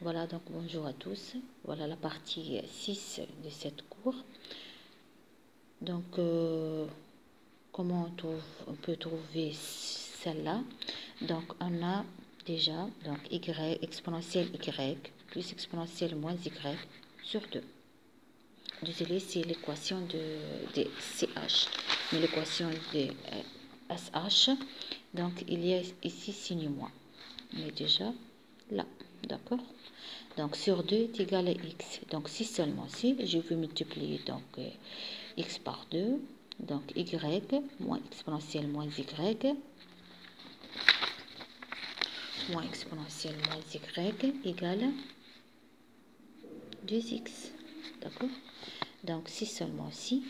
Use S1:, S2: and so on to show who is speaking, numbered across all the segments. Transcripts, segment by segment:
S1: Voilà, donc bonjour à tous. Voilà la partie 6 de cette cours. Donc, comment on peut trouver celle-là? Donc, on a déjà donc y exponentielle y plus exponentielle moins y sur 2. Désolé, c'est l'équation de CH. Mais l'équation de SH, donc il y a ici signe moins. On est déjà là, d'accord? Donc, sur 2 est égal à x. Donc, si seulement si, je vais multiplier donc x par 2. Donc, y moins exponentielle moins y moins exponentielle moins y égale 2x. D'accord? Donc, si seulement si.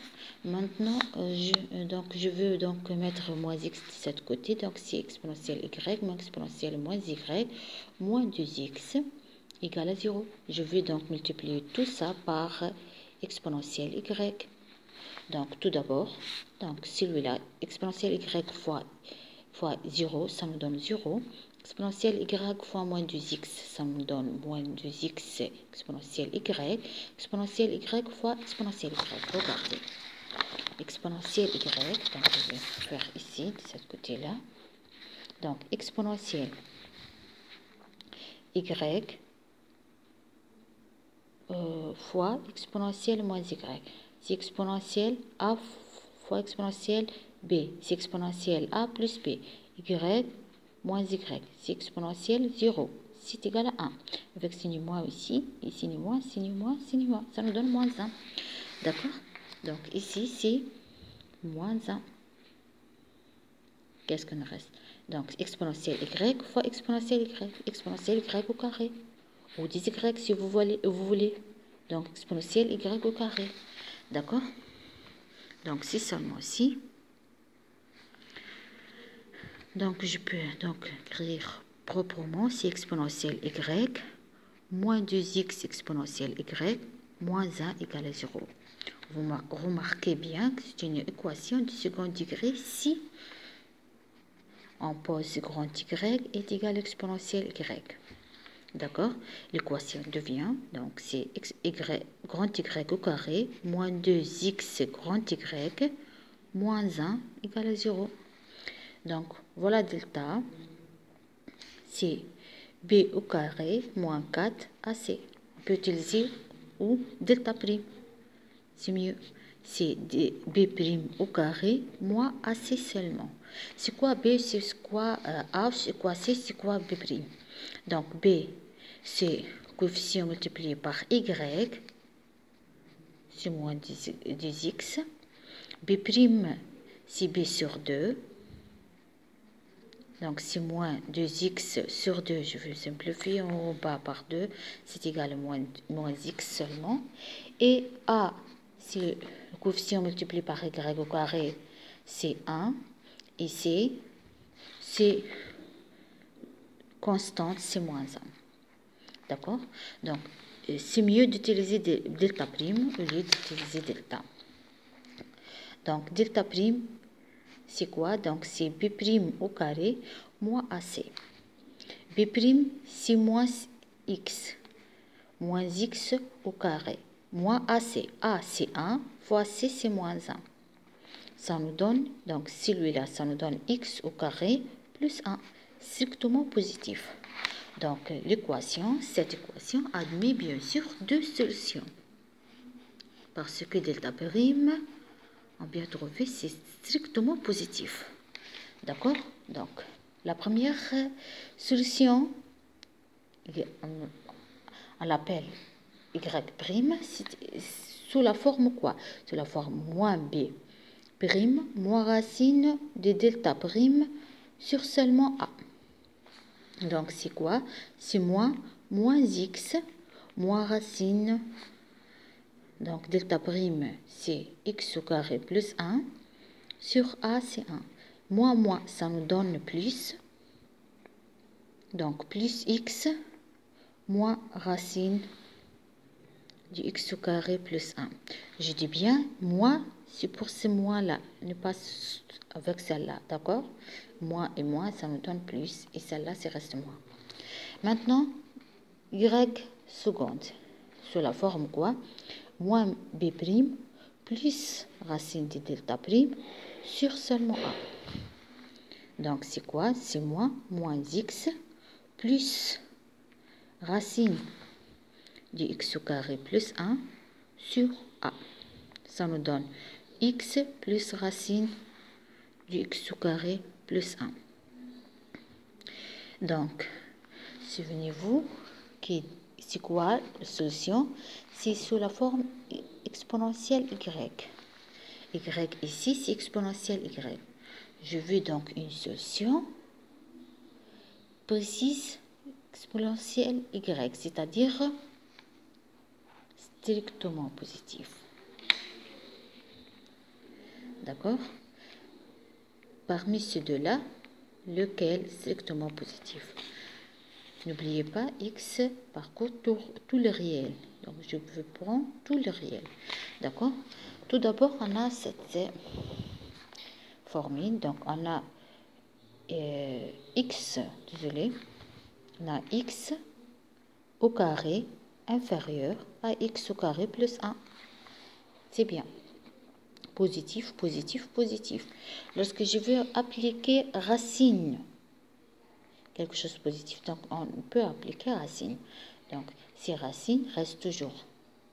S1: Maintenant, je veux donc mettre moins x de cet côté. Donc, c'est exponentielle y moins exponentielle moins y moins 2x égale à 0. Je vais donc multiplier tout ça par exponentielle y. Donc, tout d'abord, donc celui-là, exponentielle y fois 0, ça nous donne 0. Exponentielle y fois moins 2x, ça nous donne moins 2x exponentielle y. Exponentielle y fois exponentielle y. Regardez. Exponentielle y, donc je vais faire ici, de ce côté-là. Donc, exponentielle y fois exponentielle moins y. C'est exponentielle a fois exponentielle b. C'est exponentielle a plus b. Y moins y. C'est exponentielle 0. C'est égal à 1. Avec signe moins ici, et signe moins, signe moins, signe moins. Ça nous donne moins 1. D'accord? Donc ici, c'est moins 1. Qu'est-ce qu'on reste? Donc exponentielle y fois exponentielle y. Exponentielle y au carré. Ou 10y si vous voulez. Donc, exponentielle y au carré. D'accord? Donc, c'est seulement ici. Donc, je peux donc écrire proprement, c'est exponentielle y moins 2x exponentielle y moins 1 égale à 0. Vous remarquez bien que c'est une équation du second degré si on pose grand y est égal à exponentielle y. D'accord? L'équation devient, donc c'est grand y au carré moins 2x grand y moins 1 égale à 0. Donc, voilà delta, c'est b au carré moins 4ac. On peut utiliser ou delta prime, c'est mieux. C'est b prime au carré moins ac seulement. C'est quoi b, c'est quoi a, c'est quoi c, c'est quoi b prime? Donc, b, c'est coefficient multiplié par y, c'est moins 10x. B', c'est b sur 2. Donc, c'est moins 2x sur 2. Je vais simplifier en bas par 2. C'est égal à moins x seulement. Et a, c'est le coefficient multiplié par y au carré, c'est 1. Et c, c'est constante, c'est moins 1. D'accord? Donc, c'est mieux d'utiliser delta prime au lieu d'utiliser delta. Donc, delta prime, c'est quoi? Donc, c'est b prime au carré moins ac. B prime, c'est moins x. Moins x au carré. Moins ac. A, c'est 1. Fois c, c'est moins 1. Ça nous donne, donc celui-là, ça nous donne x au carré plus 1. Strictement positif. Donc, cette équation admet bien sûr deux solutions. Parce que delta prime, on bien trouvé, c'est strictement positif. D'accord? Donc, la première solution, on l'appelle y prime, sous la forme quoi? Sous la forme moins b prime, moins racine de delta prime sur seulement a. Donc, c'est quoi? C'est moins x, moins racine. Donc, delta prime, c'est x au carré plus 1. Sur a, c'est 1. Moins, ça nous donne plus. Donc, plus x, moins racine du x au carré plus 1. Je dis bien, moins, c'est pour ce moins-là. Ne pas avec celle-là, d'accord? Moins et moins, ça nous donne plus. Et celle-là, c'est reste moins. Maintenant, y seconde. Sous la forme quoi? Moins b' plus racine de delta prime sur seulement a. Donc, c'est quoi? C'est moins x plus racine de x au carré plus 1 sur a. Ça nous donne x plus racine du x au carré plus 1. Donc, souvenez-vous que c'est quoi la solution? C'est sous la forme exponentielle y. Y ici, c'est exponentielle y. Je veux donc une solution précise exponentielle y, c'est-à-dire strictement positif. D'accord? Parmi ces deux-là, lequel strictement positif? N'oubliez pas, x parcourt tout le réel. Donc, je veux prendre tout le réel. D'accord? Tout d'abord, on a cette formule. Donc, on a x, désolé, on a x au carré inférieur à x au carré plus 1. C'est bien. Positif, positif, positif. Lorsque je veux appliquer racine, quelque chose de positif, donc on peut appliquer racine. Donc, si racine reste toujours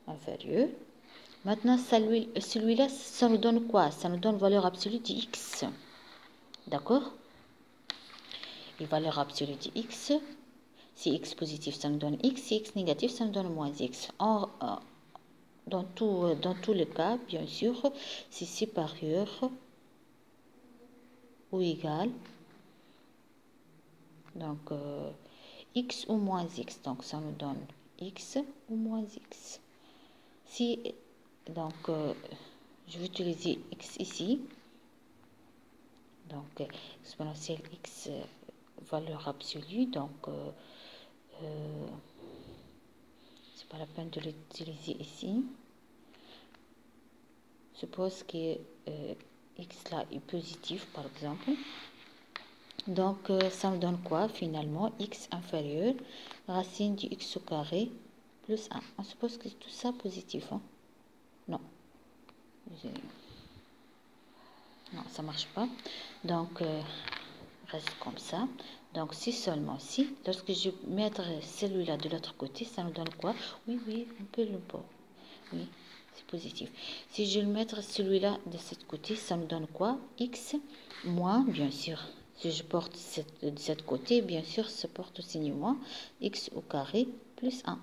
S1: inférieur. Maintenant, celui-là, ça nous donne quoi? Ça nous donne valeur absolue de x. D'accord? Et valeur absolue de x, si x positif, ça nous donne x. Si x négatif, ça nous donne moins x. Dans tous les cas, bien sûr, c'est supérieur ou égal. Donc, x ou moins x. Donc, ça nous donne x ou moins x. Si, donc, je vais utiliser x ici. Donc, exponentielle x, valeur absolue. Donc, c'est pas la peine de l'utiliser ici. Suppose que x là est positif, par exemple. Donc, ça me donne quoi finalement? X inférieur, racine du x au carré plus 1. On suppose que tout ça positif. Hein? Non. Non, ça marche pas. Donc, reste comme ça. Donc, si seulement si, lorsque je vais mettre celui-là de l'autre côté, ça nous donne quoi? Oui, oui, on peut le voir. Oui, c'est positif. Si je vais mettre celui-là de ce côté, ça nous donne quoi? X moins, bien sûr. Si je porte de ce côté, bien sûr, ça porte aussi moins x au carré plus 1.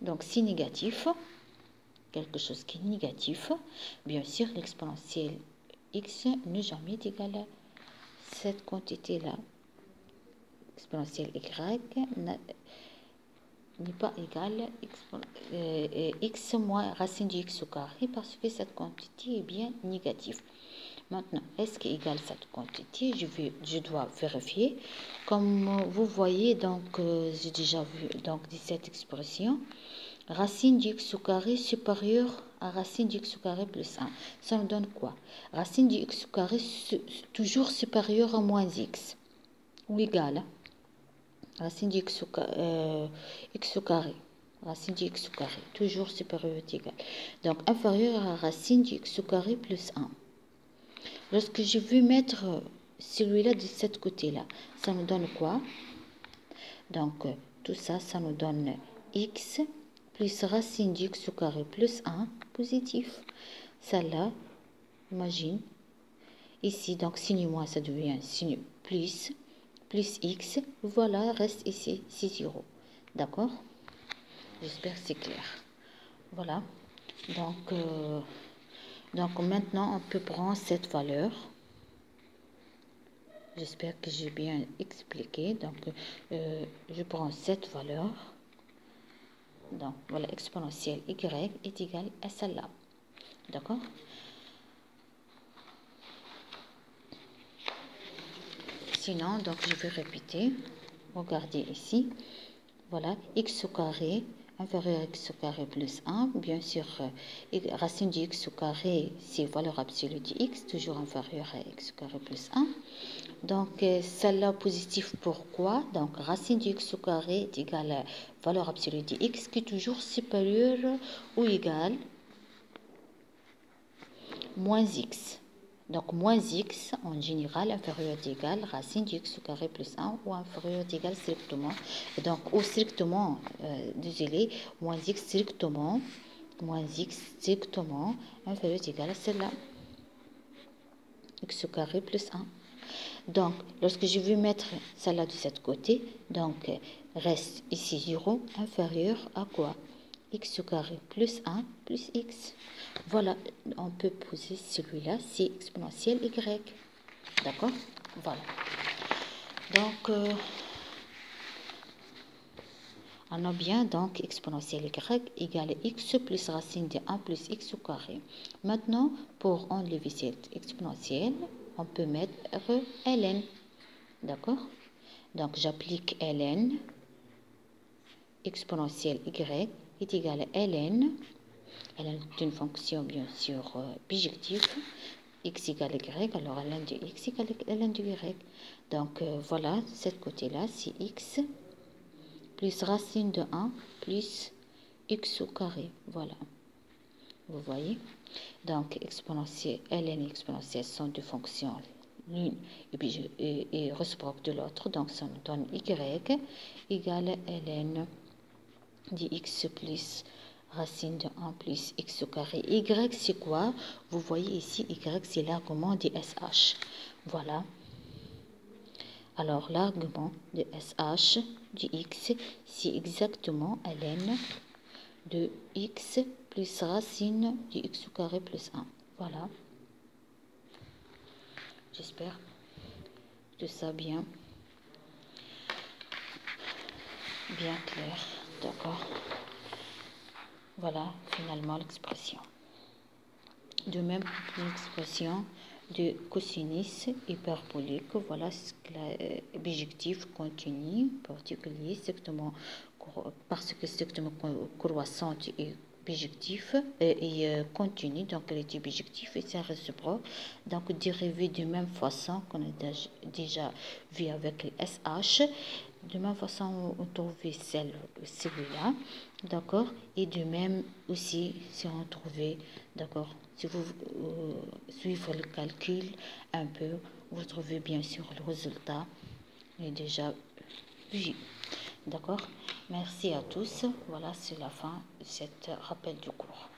S1: Donc, si négatif, quelque chose qui est négatif, bien sûr, l'exponentielle x n'est jamais égal à cette quantité-là. L'exponentielle y n'est pas égale à x moins racine de x au carré parce que cette quantité est bien négative. Maintenant, est-ce qu'il égale cette quantité? Je dois vérifier. Comme vous voyez, donc, j'ai déjà vu donc, cette expression. Racine de x au carré supérieure à racine de x au carré plus 1. Ça nous donne quoi? Racine de x au carré toujours supérieure à moins x. Ou égale. Racine de x au carré. Racine de x au carré. Toujours supérieure ou égale. Donc, inférieure à racine de x au carré plus 1. Lorsque je veux mettre celui-là de cet côté-là, ça nous donne quoi? Donc, tout ça, ça nous donne x plus racine de x au carré plus 1 positif. Ça là, imagine. Ici, donc, signe moins, ça devient signe plus x. Voilà, reste ici, c'est 0. D'accord? J'espère que c'est clair. Voilà. Donc, maintenant, on peut prendre cette valeur. J'espère que j'ai bien expliqué. Donc, je prends cette valeur. Donc, voilà, exponentielle y est égale à celle-là. D'accord? Sinon, donc, je vais répéter. Regardez ici. Voilà, x au carré inférieur à x au carré plus 1. Bien sûr, racine de x au carré, c'est valeur absolue de x, toujours inférieure à x au carré plus 1. Donc, celle-là positif, pourquoi? Donc, racine de x au carré est égale à valeur absolue de x qui est toujours supérieure ou égale moins x. Donc, moins x, en général, inférieur d'égal racine de x au carré plus 1 ou inférieur d'égal strictement. Donc, ou strictement, désolé, moins x strictement inférieur d'égal à celle-là, x au carré plus 1. Donc, lorsque je vais mettre celle-là de cet côté, donc, reste ici 0 inférieur à quoi? X au carré plus 1 plus x. Voilà, on peut poser celui-là, c'est exponentielle y. D'accord? Voilà. Donc, on a bien donc exponentielle y égale x plus racine de 1 plus x au carré. Maintenant, pour enlever cette exponentielle, on peut mettre ln. D'accord? Donc, j'applique ln, exponentielle y est égale à ln. Elle est une fonction, bien sûr, bijective. X égale y, alors ln de x égale ln de y. Donc, voilà, de ce côté-là, c'est x plus racine de 1 plus x au carré. Voilà. Vous voyez? Donc, exponentielle, ln et exponentielle sont deux fonctions, l'une et réciproque de l'autre. Donc, ça nous donne y égale ln de x plus racine de 1 plus x au carré. Y, c'est quoi? Vous voyez ici, y, c'est l'argument de SH. Voilà. Alors, l'argument de SH de x, c'est exactement ln de x plus racine de x au carré plus 1. Voilà. J'espère que ça bien clair. D'accord. Voilà, finalement, l'expression. De même, l'expression de cosinus hyperbolique, voilà ce que l'objectif continu, particulier, strictement, parce que strictement croissante et bijectif et continu, donc elle est bijectif et c'est réciproque, donc dérivé de même façon qu'on a déjà vu avec le SH. De même façon, on trouve celui-là, d'accord, et de même aussi si on trouvait, d'accord, si vous suivez le calcul un peu, vous trouvez bien sûr le résultat est déjà vu. D'accord. Merci à tous. Voilà, c'est la fin de cet rappel du cours.